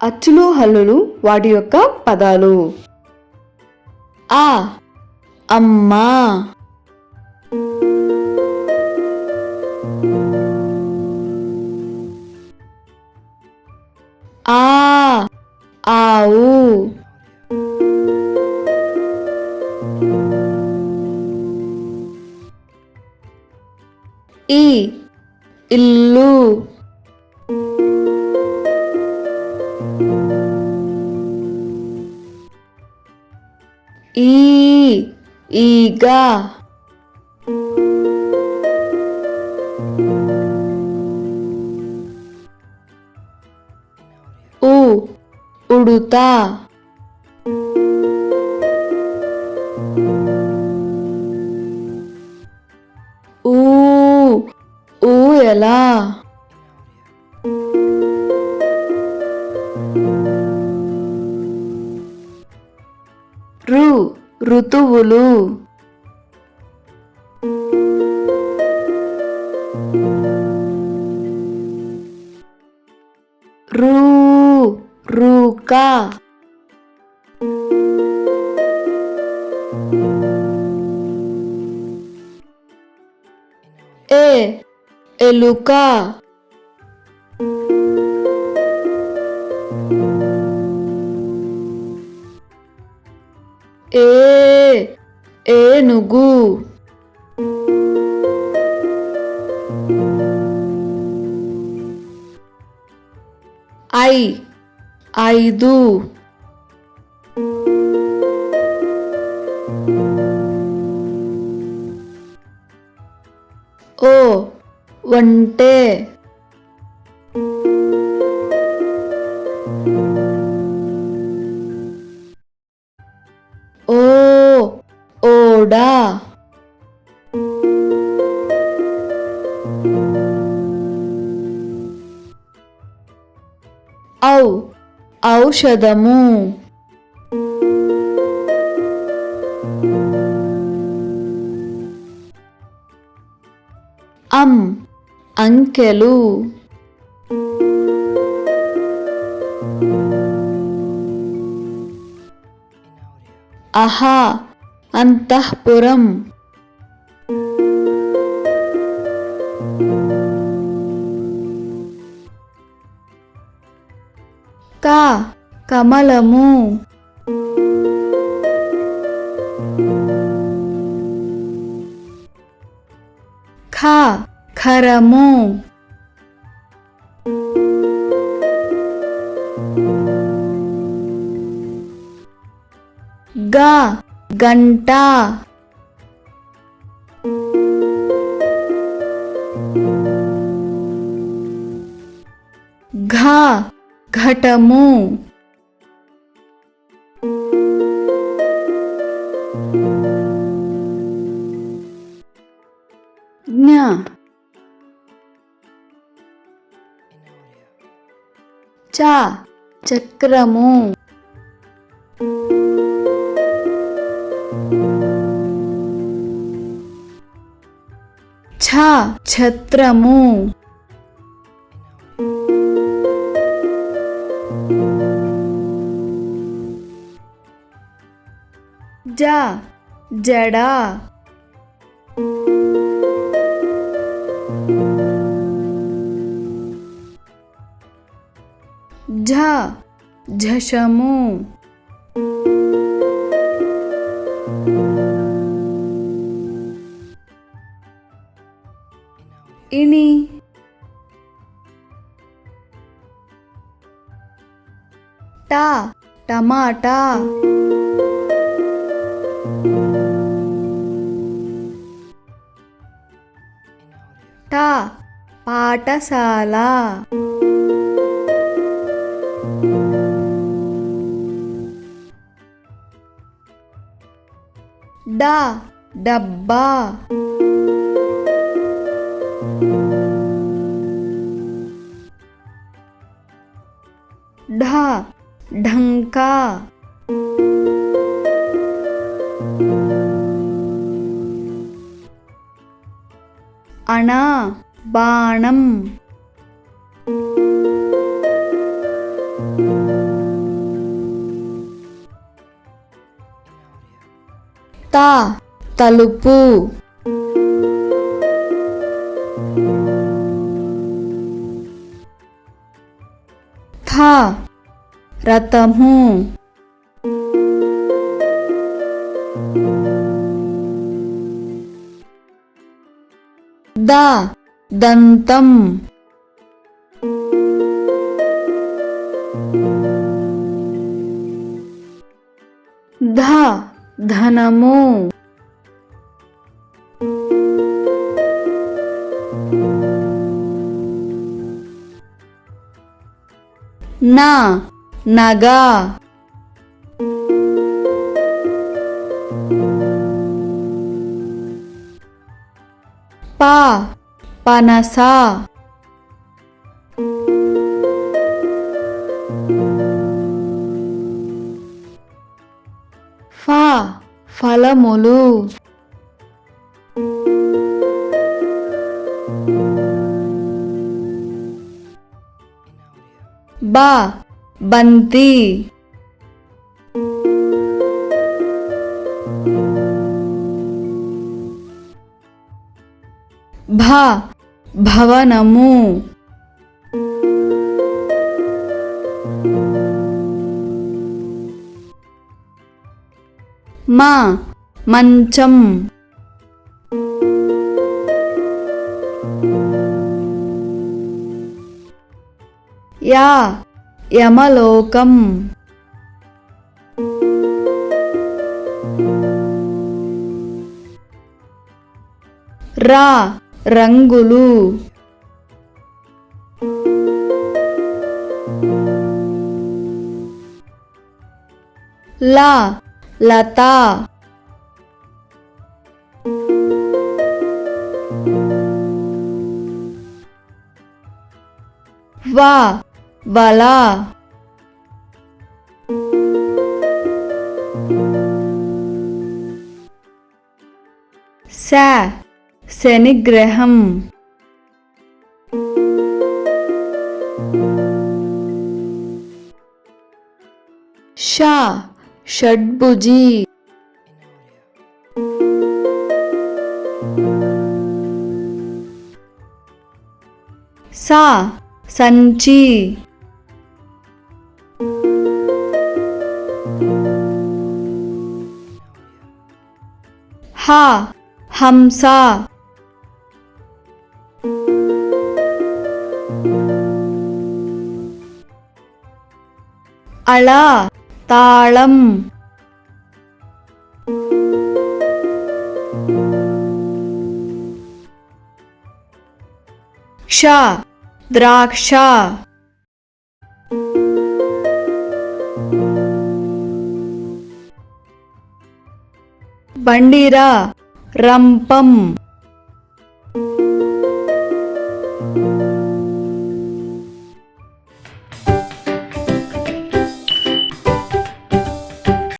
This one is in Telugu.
అచ్చులు హల్లులు వాటి యొక్క పదాలు. ఆ అమ్మా, ఆ ఆవు, ఈ ఇల్లు, ఈ ఈగ, ఉ ఉడుత, ఊ ఊయల, ఋ ఋతువులు, రు రూక, ఏ ఎలుక, ఏ ఏనుగు, ఐ ఐదు, ఓ ఒంటె, ఓ ఓడ, ఔ ఔషధము, అంకెలు, అహా అంతఃపురం, క కమలము, ఖ ఖరము, గ గంట, ఘ ఘటము, జ్ఞ చ చక్రము, ఛ ఛత్రము, జ జడ, ఝ ఝషము, ఇని ట టమాటా, ట పాఠశాల, డ డబ్బా, ఢ ఢంకా, అణ బాణం, తా తలుపు. థా రథము. దా దంతం. ధ ధనము. నా నగా. పా పనస. ఫ ఫలములు. బ బంతి. భ భవనము. మ మంచం. యా యమలోకం. రా రంగులు. లా లత. వా వల. శ శనిగ్రహం. ష షడ్భుజి. సా సంచి. హ హంస. అళ తాళం. క్ష ద్రాక్ష. బండిరా రంపం.